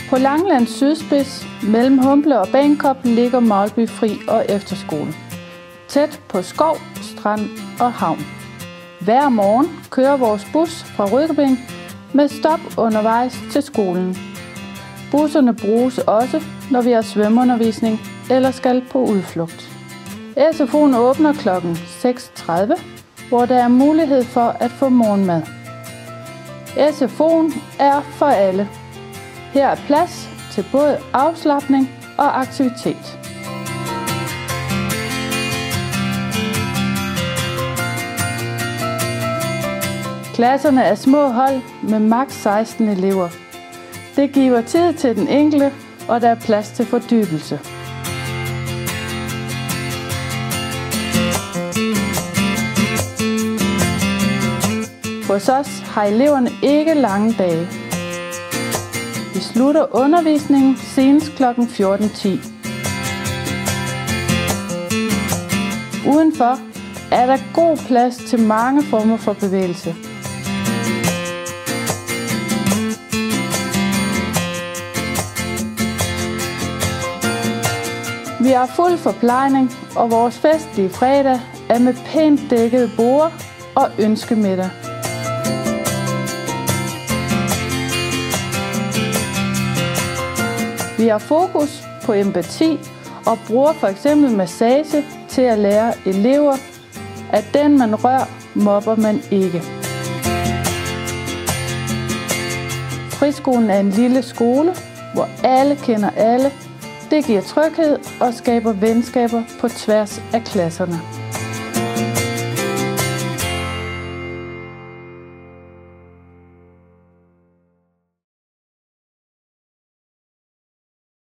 På Langelands sydspids mellem Humble og Bagenkop ligger Maglby Fri- og Efterskole. Tæt på skov, strand og havn. Hver morgen kører vores bus fra Rudkøbing med stop undervejs til skolen. Busserne bruges også, når vi har svømmeundervisning eller skal på udflugt. SFO'en åbner kl. 6.30, hvor der er mulighed for at få morgenmad. SFO'en er for alle. Her er plads til både afslapning og aktivitet. Klasserne er små hold med maks 16 elever. Det giver tid til den enkelte, og der er plads til fordybelse. Hos os har eleverne ikke lange dage. Vi slutter undervisningen senest kl. 14.10. Udenfor er der god plads til mange former for bevægelse. Vi har fuld forplejning, og vores festlige fredag er med pænt dækkede borde og ønskemiddag. Vi har fokus på empati og bruger f.eks. massage til at lære elever, at den man rører, mobber man ikke. Friskolen er en lille skole, hvor alle kender alle. Det giver tryghed og skaber venskaber på tværs af klasserne.